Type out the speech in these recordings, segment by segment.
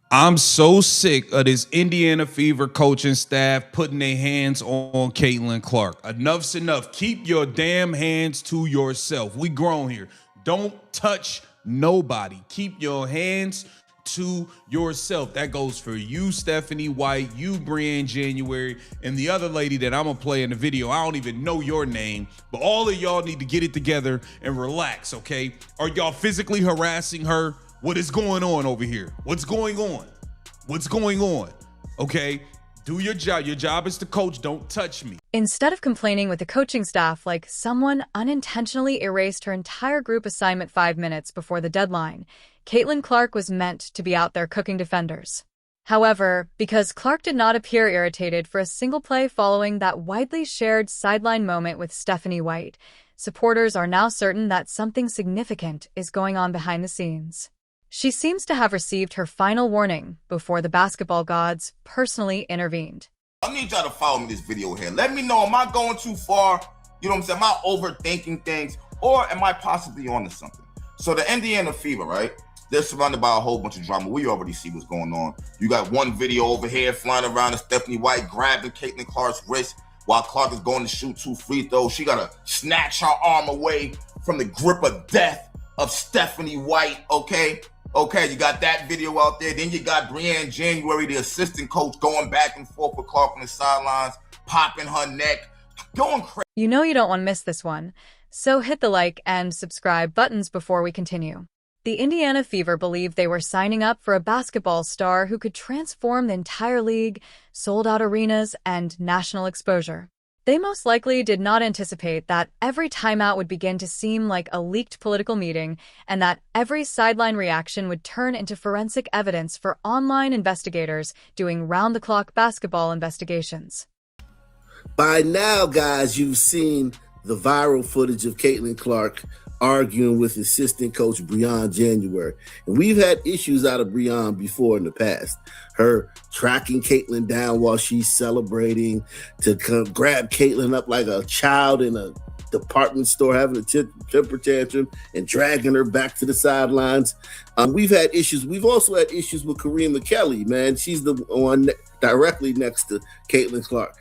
I'm so sick of this Indiana Fever coaching staff putting their hands on Caitlin Clark. Enough's enough. Keep your damn hands to yourself. We grown here. Don't touch nobody. Keep your hands to yourself. That goes for you, Stephanie White, you, Brianne January, and the other lady that I'm gonna play in the video. I don't even know your name, but all of y'all need to get it together and relax, okay? Are y'all physically harassing her? What is going on over here? What's going on? What's going on? Okay, do your job. Your job is to coach. Don't touch me. Instead of complaining with the coaching staff like someone unintentionally erased her entire group assignment 5 minutes before the deadline, Caitlin Clark was meant to be out there cooking defenders. However, because Clark did not appear irritated for a single play following that widely shared sideline moment with Stephanie White, supporters are now certain that something significant is going on behind the scenes. She seems to have received her final warning before the basketball gods personally intervened. I need y'all to follow me this video here. Let me know, am I going too far? You know what I'm saying? Am I overthinking things? Or am I possibly onto something? So the Indiana Fever, right? They're surrounded by a whole bunch of drama. We already see what's going on. You got one video over here flying around of Stephanie White grabbing Caitlin Clark's wrist while Clark is going to shoot 2 free throws. She got to snatch her arm away from the grip of death of Stephanie White, okay? Okay, you got that video out there. Then you got Brianne January, the assistant coach, going back and forth with Clark on the sidelines, popping her neck, going crazy. You know you don't want to miss this one, so hit the like and subscribe buttons before we continue. The Indiana Fever believed they were signing up for a basketball star who could transform the entire league, sold out arenas, and national exposure. They most likely did not anticipate that every timeout would begin to seem like a leaked political meeting and that every sideline reaction would turn into forensic evidence for online investigators doing round-the-clock basketball investigations. By now, guys, you've seen the viral footage of Caitlin Clark arguing with assistant coach Brianne January. And we've had issues out of Brianne before in the past. Her tracking Caitlin down while she's celebrating, to grab Caitlin up like a child in a department store having a temper tantrum and dragging her back to the sidelines. We've had issues. We've also had issues with Karima Kelly, man. She's the one directly next to Caitlin Clark.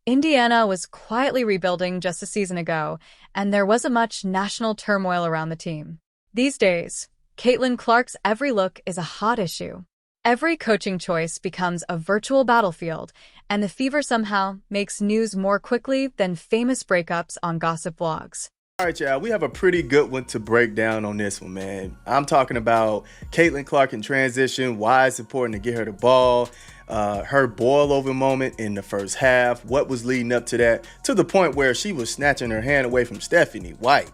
Indiana was quietly rebuilding just a season ago, and there wasn't much national turmoil around the team. These days, Caitlin Clark's every look is a hot issue. Every coaching choice becomes a virtual battlefield, and the Fever somehow makes news more quickly than famous breakups on gossip blogs. All right, y'all, we have a pretty good one to break down on this one, man. I'm talking about Caitlin Clark in transition, why it's important to get her the ball, her boil-over moment in the first half, what was leading up to that, to the point where she was snatching her hand away from Stephanie White.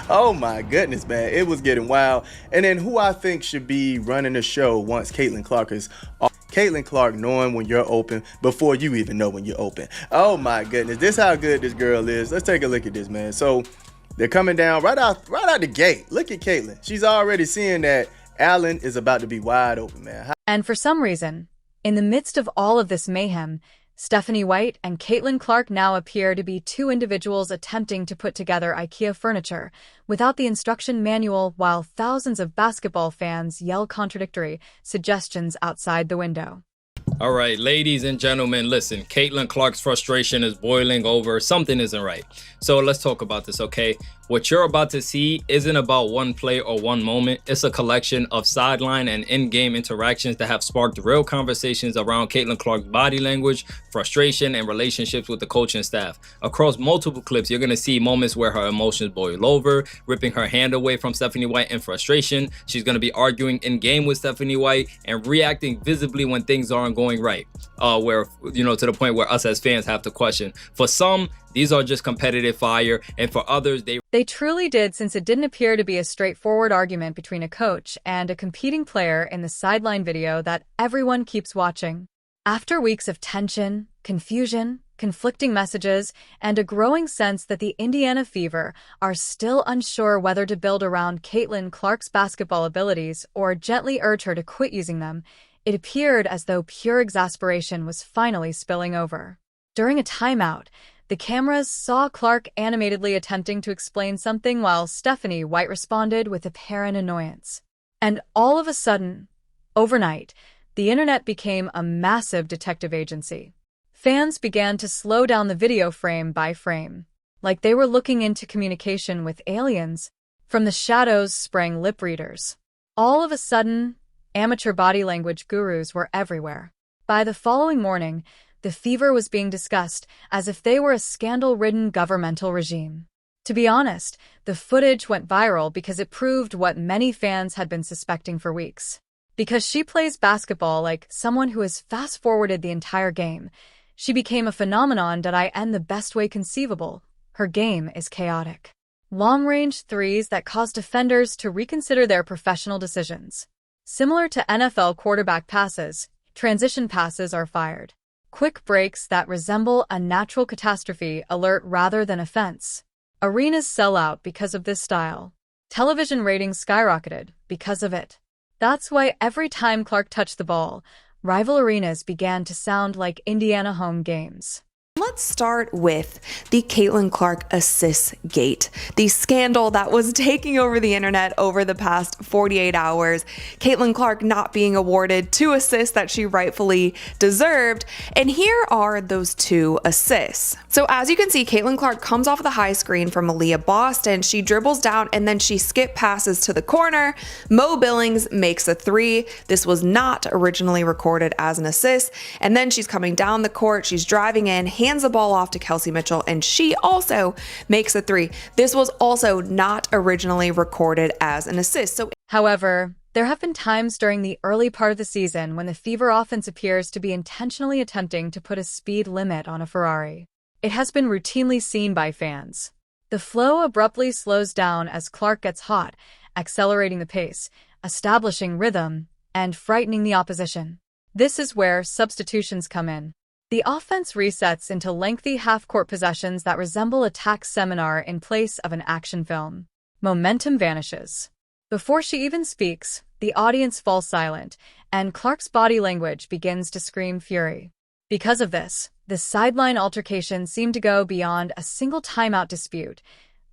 Oh my goodness, man, it was getting wild. And then who I think should be running the show once Caitlin Clark is off. Caitlin Clark knowing when you're open before you even know when you're open. Oh my goodness, this is how good this girl is. Let's take a look at this, man. So they're coming down right out the gate. Look at Caitlin. She's already seeing that Allen is about to be wide open, man. And for some reason, in the midst of all of this mayhem, Stephanie White and Caitlin Clark now appear to be two individuals attempting to put together IKEA furniture without the instruction manual, while thousands of basketball fans yell contradictory suggestions outside the window. All right, ladies and gentlemen, listen, Caitlin Clark's frustration is boiling over. Something isn't right. So let's talk about this, okay? What you're about to see isn't about one play or one moment. It's a collection of sideline and in-game interactions that have sparked real conversations around Caitlin Clark's body language, frustration, and relationships with the coaching staff. Across multiple clips, you're going to see moments where her emotions boil over, ripping her hand away from Stephanie White in frustration. She's going to be arguing in-game with Stephanie White and reacting visibly when things aren't going right. Where, you know, to the point where us as fans have to question. For some, these are just competitive fire, and for others, They truly did, since it didn't appear to be a straightforward argument between a coach and a competing player in the sideline video that everyone keeps watching. After weeks of tension, confusion, conflicting messages, and a growing sense that the Indiana Fever are still unsure whether to build around Caitlin Clark's basketball abilities or gently urge her to quit using them, it appeared as though pure exasperation was finally spilling over. During a timeout, the cameras saw Clark animatedly attempting to explain something while Stephanie White responded with apparent annoyance. And all of a sudden, overnight, The internet became a massive detective agency. Fans began to slow down the video frame by frame, like they were looking into communication with aliens. From the shadows sprang lip readers. All of a sudden, amateur body language gurus were everywhere. By the following morning, the Fever was being discussed as if they were a scandal-ridden governmental regime. To be honest, the footage went viral because it proved what many fans had been suspecting for weeks. Because she plays basketball like someone who has fast-forwarded the entire game, she became a phenomenon that I end the best way conceivable. Her game is chaotic. Long-range threes that cause defenders to reconsider their professional decisions. Similar to NFL quarterback passes, transition passes are fired. Quick breaks that resemble a natural catastrophe alert rather than offense. Arenas sell out because of this style. Television ratings skyrocketed because of it. That's why every time Clark touched the ball, rival arenas began to sound like Indiana home games. Let's start with the Caitlin Clark assist gate, the scandal that was taking over the internet over the past 48 hours. Caitlin Clark not being awarded 2 assists that she rightfully deserved. And here are those 2 assists. So as you can see, Caitlin Clark comes off of the high screen from Aaliyah Boston. She dribbles down and then she skip passes to the corner. Mo Billings makes a 3. This was not originally recorded as an assist. And then she's coming down the court. She's driving in, hands the ball off to Kelsey Mitchell, and she also makes a 3. This was also not originally recorded as an assist. However, there have been times during the early part of the season when the Fever offense appears to be intentionally attempting to put a speed limit on a Ferrari. It has been routinely seen by fans. The flow abruptly slows down as Clark gets hot, accelerating the pace, establishing rhythm, and frightening the opposition. This is where substitutions come in. The offense resets into lengthy half-court possessions that resemble a tax seminar in place of an action film. Momentum vanishes. Before she even speaks, the audience falls silent, and Clark's body language begins to scream fury. Because of this, the sideline altercation seemed to go beyond a single timeout dispute.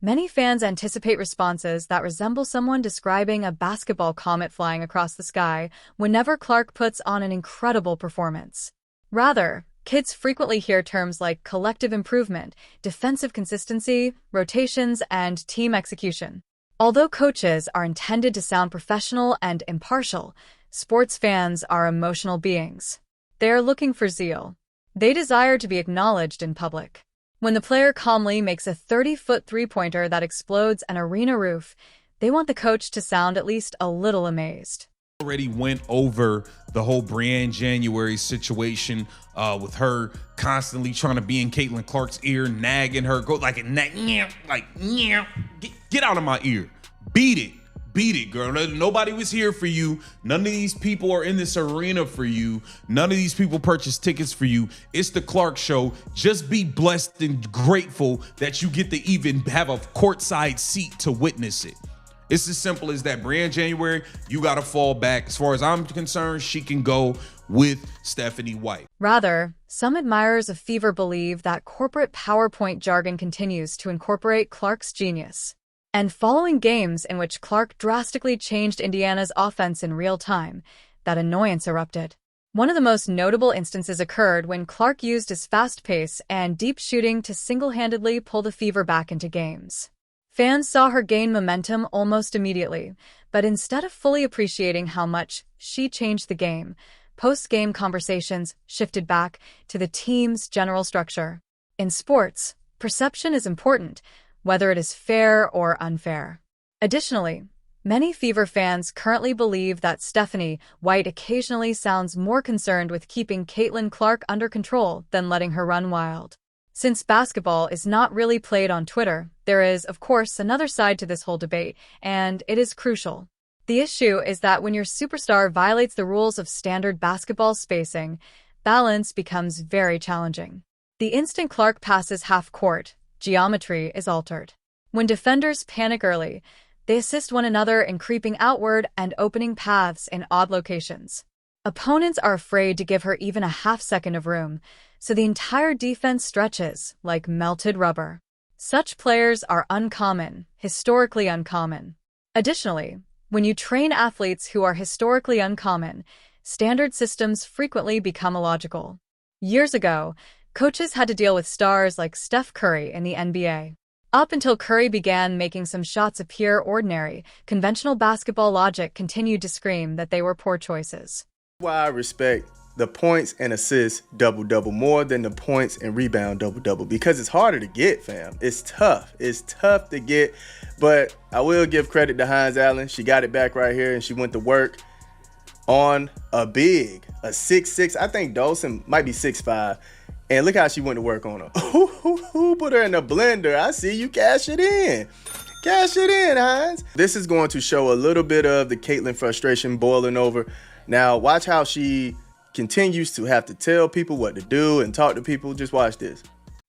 Many fans anticipate responses that resemble someone describing a basketball comet flying across the sky whenever Clark puts on an incredible performance. Rather, kids frequently hear terms like collective improvement, defensive consistency, rotations, and team execution. Although coaches are intended to sound professional and impartial, sports fans are emotional beings. They are looking for zeal. They desire to be acknowledged in public. When the player calmly makes a 30-foot three-pointer that explodes an arena roof, they want the coach to sound at least a little amazed. Already went over the whole Brianne January situation with her constantly trying to be in Caitlin Clark's ear, nagging her, go like a nag, get out of my ear, beat it, girl. Nobody was here for you. None of these people are in this arena for you. None of these people purchased tickets for you. It's the Clark show. Just be blessed and grateful that you get to even have a courtside seat to witness it. It's as simple as that. Brianne January, you got to fall back. As far as I'm concerned, she can go with Stephanie White. Rather, some admirers of Fever believe that corporate PowerPoint jargon continues to incorporate Clark's genius. And following games in which Clark drastically changed Indiana's offense in real time, that annoyance erupted. One of the most notable instances occurred when Clark used his fast pace and deep shooting to single-handedly pull the Fever back into games. Fans saw her gain momentum almost immediately, but instead of fully appreciating how much she changed the game, post-game conversations shifted back to the team's general structure. In sports, perception is important, whether it is fair or unfair. Additionally, many Fever fans currently believe that Stephanie White occasionally sounds more concerned with keeping Caitlin Clark under control than letting her run wild. Since basketball is not really played on Twitter, there is, of course, another side to this whole debate, and it is crucial. The issue is that when your superstar violates the rules of standard basketball spacing, balance becomes very challenging. The instant Clark passes half-court, geometry is altered. When defenders panic early, they assist one another in creeping outward and opening paths in odd locations. Opponents are afraid to give her even a half-second of room, so the entire defense stretches like melted rubber. Such players are uncommon, historically uncommon. Additionally, when you train athletes who are historically uncommon, standard systems frequently become illogical. Years ago, coaches had to deal with stars like Steph Curry in the NBA. Up until Curry began making some shots appear ordinary, conventional basketball logic continued to scream that they were poor choices. Why I respect the points and assists double-double more than the points and rebound double-double, because it's harder to get, fam. It's tough. It's tough to get, but I will give credit to Hines Allen. She got it back right here, and she went to work on a 6'6". I think Dawson might be 6'5". And look how she went to work on her. Put her in the blender. I see you cash it in. Cash it in, Hines. This is going to show a little bit of the Caitlin frustration boiling over. Now, watch how she continues to have to tell people what to do and talk to people. Just watch this.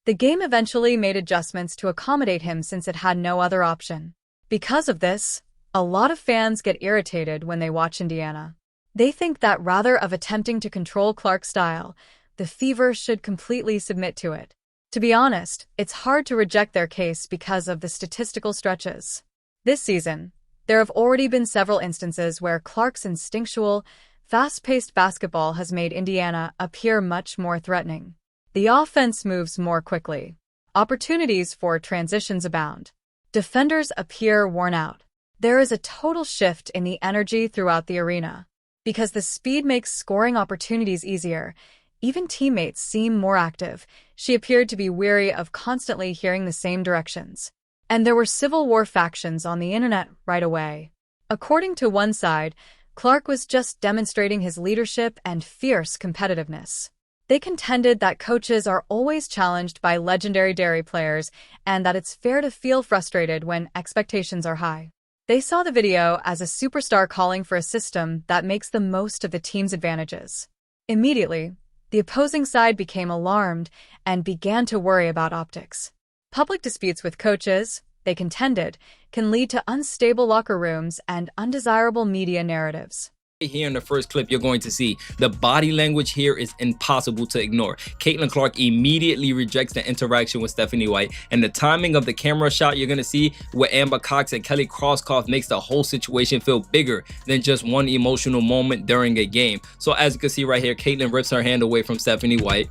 The game eventually made adjustments to accommodate him since it had no other option. Because of this, a lot of fans get irritated when they watch Indiana. They think that rather of attempting to control Clark's style, the Fever should completely submit to it. To be honest, it's hard to reject their case because of the statistical stretches. This season, there have already been several instances where Clark's instinctual, fast-paced basketball has made Indiana appear much more threatening. The offense moves more quickly. Opportunities for transitions abound. Defenders appear worn out. There is a total shift in the energy throughout the arena. Because the speed makes scoring opportunities easier, even teammates seem more active. She appeared to be weary of constantly hearing the same directions. And there were civil war factions on the internet right away. According to one side, Clark was just demonstrating his leadership and fierce competitiveness. They contended that coaches are always challenged by legendary dairy players and that it's fair to feel frustrated when expectations are high. They saw the video as a superstar calling for a system that makes the most of the team's advantages. Immediately, the opposing side became alarmed and began to worry about optics. Public disputes with coaches, they contended, can lead to unstable locker rooms and undesirable media narratives. Here in the first clip, you're going to see the body language here is impossible to ignore. Caitlin Clark immediately rejects the interaction with Stephanie White, and the timing of the camera shot you're going to see with Amber Cox and Kelly Crosskoff makes the whole situation feel bigger than just one emotional moment during a game. So as you can see right here, Caitlin rips her hand away from Stephanie White.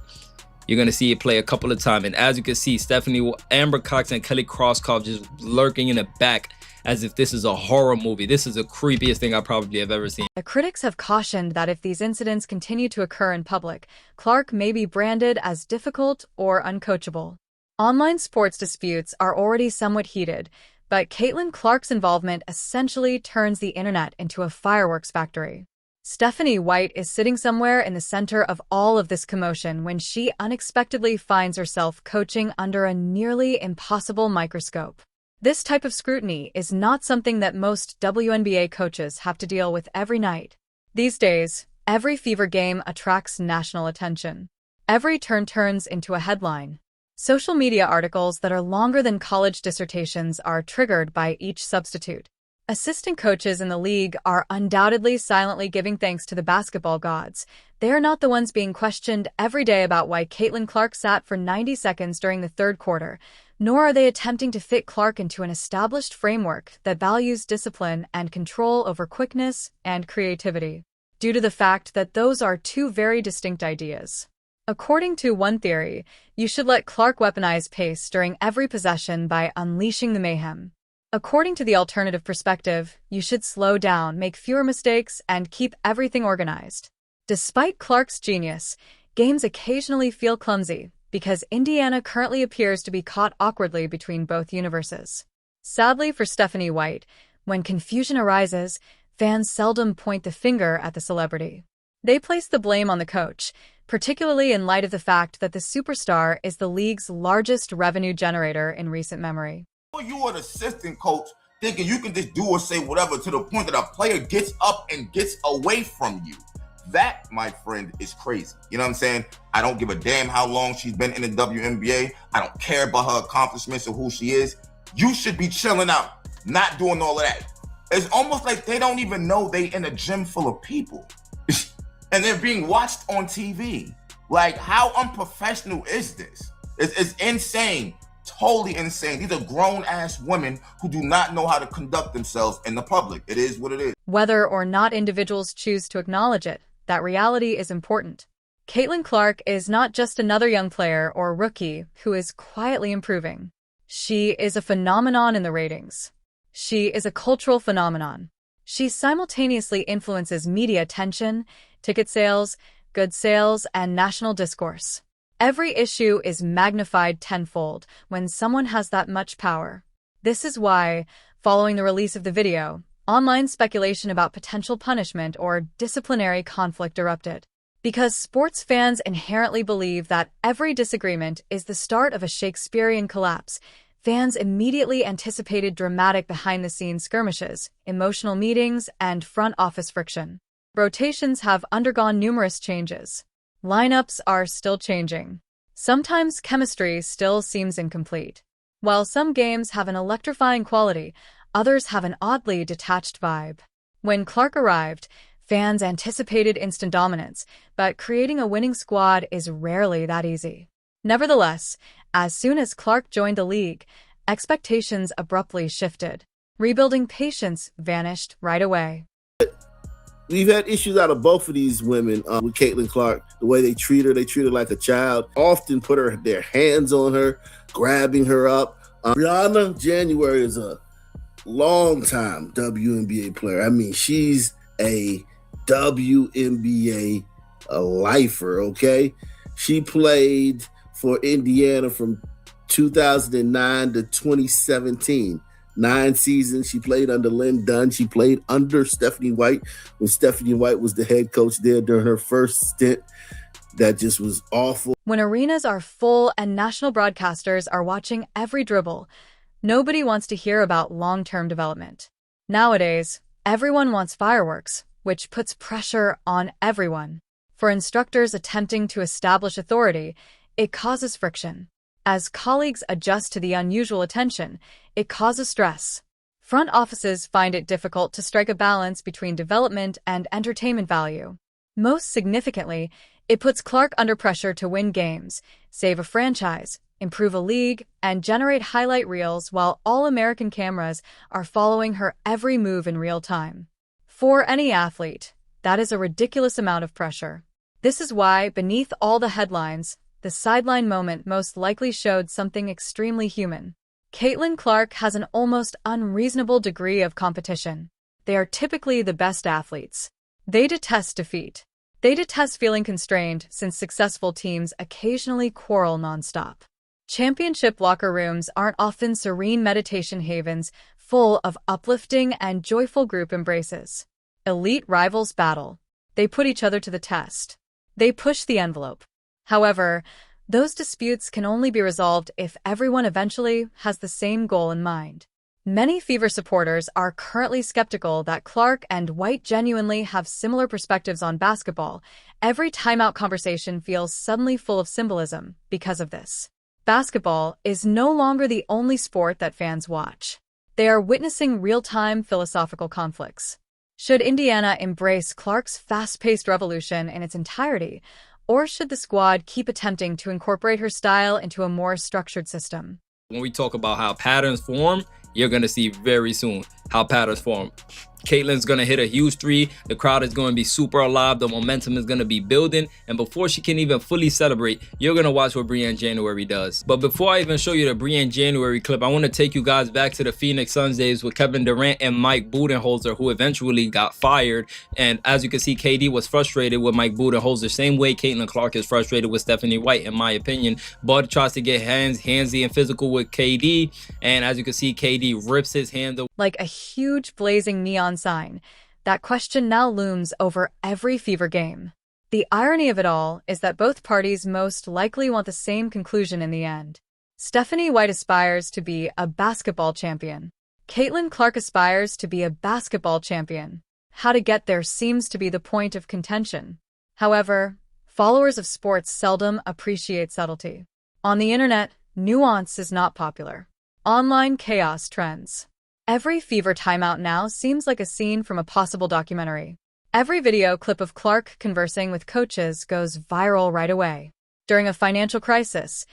You're going to see it play a couple of times, and as you can see, Amber Cox and Kelly Crosskoff just lurking in the back as if this is a horror movie. This is the creepiest thing I probably have ever seen. The critics have cautioned that if these incidents continue to occur in public, Clark may be branded as difficult or uncoachable. Online sports disputes are already somewhat heated, but Caitlin Clark's involvement essentially turns the internet into a fireworks factory. Stephanie White is sitting somewhere in the center of all of this commotion when she unexpectedly finds herself coaching under a nearly impossible microscope. This type of scrutiny is not something that most WNBA coaches have to deal with every night. These days, every Fever game attracts national attention. Every turn turns into a headline. Social media articles that are longer than college dissertations are triggered by each substitute. Assistant coaches in the league are undoubtedly silently giving thanks to the basketball gods. They are not the ones being questioned every day about why Caitlin Clark sat for 90 seconds during the third quarter, nor are they attempting to fit Clark into an established framework that values discipline and control over quickness and creativity, due to the fact that those are two very distinct ideas. According to one theory, you should let Clark weaponize pace during every possession by unleashing the mayhem. According to the alternative perspective, you should slow down, make fewer mistakes, and keep everything organized. Despite Clark's genius, games occasionally feel clumsy because Indiana currently appears to be caught awkwardly between both universes. Sadly for Stephanie White, when confusion arises, fans seldom point the finger at the celebrity. They place the blame on the coach, particularly in light of the fact that the superstar is the league's largest revenue generator in recent memory. You an assistant coach thinking you can just do or say whatever to the point that a player gets up and gets away from you. That, my friend, is crazy. You know what I'm saying? I don't give a damn how long she's been in the WNBA. I don't care about her accomplishments or who she is. You should be chilling out, not doing all of that. It's almost like they don't even know they in a gym full of people. And they're being watched on TV. Like, how unprofessional is this? It's insane. Totally insane. These are grown-ass women who do not know how to conduct themselves in the public. It is what it is. Whether or not individuals choose to acknowledge it, that reality is important. Caitlin Clark is not just another young player or rookie who is quietly improving. She is a phenomenon in the ratings. She is a cultural phenomenon. She simultaneously influences media attention, ticket sales, goods sales, and national discourse. Every issue is magnified tenfold when someone has that much power. This is why, following the release of the video, online speculation about potential punishment or disciplinary conflict erupted. Because sports fans inherently believe that every disagreement is the start of a Shakespearean collapse, fans immediately anticipated dramatic behind-the-scenes skirmishes, emotional meetings, and front office friction. Rotations have undergone numerous changes. Lineups are still changing. Sometimes chemistry still seems incomplete. While some games have an electrifying quality, others have an oddly detached vibe. When Clark arrived, fans anticipated instant dominance, but creating a winning squad is rarely that easy. Nevertheless, as soon as Clark joined the league, expectations abruptly shifted. Rebuilding patience vanished right away. We've had issues out of both of these women with Caitlin Clark. The way they treat her like a child. Often put their hands on her, grabbing her up. Brianna January is a long-time WNBA player. I mean, she's a WNBA lifer, okay? She played for Indiana from 2009 to 2017. 9 seasons. She played under Lynn Dunn. She played under Stephanie White when Stephanie White was the head coach there during her first stint. That just was awful. When arenas are full and national broadcasters are watching every dribble, nobody wants to hear about long-term development. Nowadays, everyone wants fireworks, which puts pressure on everyone. For instructors attempting to establish authority, it causes friction. As colleagues adjust to the unusual attention, it causes stress. Front offices find it difficult to strike a balance between development and entertainment value. Most significantly, it puts Clark under pressure to win games, save a franchise, improve a league, and generate highlight reels while all American cameras are following her every move in real time. For any athlete, that is a ridiculous amount of pressure. This is why, beneath all the headlines, the sideline moment most likely showed something extremely human. Caitlin Clark has an almost unreasonable degree of competition. They are typically the best athletes. They detest defeat. They detest feeling constrained since successful teams occasionally quarrel nonstop. Championship locker rooms aren't often serene meditation havens full of uplifting and joyful group embraces. Elite rivals battle. They put each other to the test. They push the envelope. However, those disputes can only be resolved if everyone eventually has the same goal in mind. Many Fever supporters are currently skeptical that Clark and White genuinely have similar perspectives on basketball. Every timeout conversation feels suddenly full of symbolism because of this. Basketball is no longer the only sport that fans watch. They are witnessing real-time philosophical conflicts. Should Indiana embrace Clark's fast-paced revolution in its entirety, or should the squad keep attempting to incorporate her style into a more structured system? When we talk about how patterns form, you're going to see very soon how patterns form. Caitlin's going to hit a huge three. The crowd is going to be super alive. The momentum is going to be building. And before she can even fully celebrate, you're going to watch what Brianna January does. But before I even show you the Brianna January clip, I want to take you guys back to the Phoenix Suns days with Kevin Durant and Mike Budenholzer, who eventually got fired. And as you can see, KD was frustrated with Mike Budenholzer, same way Caitlin Clark is frustrated with Stephanie White, in my opinion. Bud tries to get handsy and physical with KD. And as you can see, KD rips his hand away. Like a huge blazing neon sign, that question now looms over every Fever game. The irony of it all is that both parties most likely want the same conclusion in the end. Stephanie White aspires to be a basketball champion. Caitlin Clark aspires to be a basketball champion. How to get there seems to be the point of contention. However, followers of sports seldom appreciate subtlety. On the internet, nuance is not popular. Online chaos trends. Every Fever timeout now seems like a scene from a possible documentary. Every video clip of Clark conversing with coaches goes viral right away. During a financial crisis,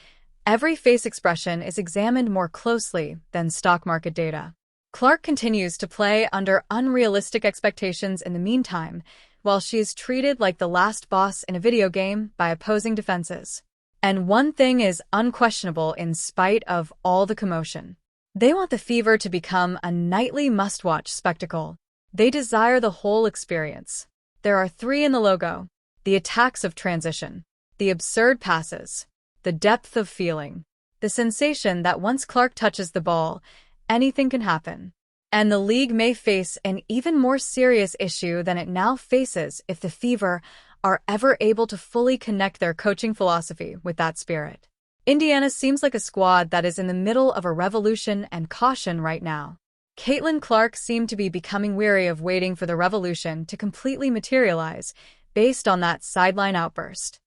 every face expression is examined more closely than stock market data. Clark continues to play under unrealistic expectations in the meantime, while she is treated like the last boss in a video game by opposing defenses. And one thing is unquestionable in spite of all the commotion. They want the Fever to become a nightly must-watch spectacle. They desire the whole experience. There are three in the logo: the attacks of transition, the absurd passes, the depth of feeling, the sensation that once Clark touches the ball, anything can happen. And the league may face an even more serious issue than it now faces if the Fever are ever able to fully connect their coaching philosophy with that spirit. Indiana seems like a squad that is in the middle of a revolution and caution right now. Caitlin Clark seemed to be becoming weary of waiting for the revolution to completely materialize based on that sideline outburst.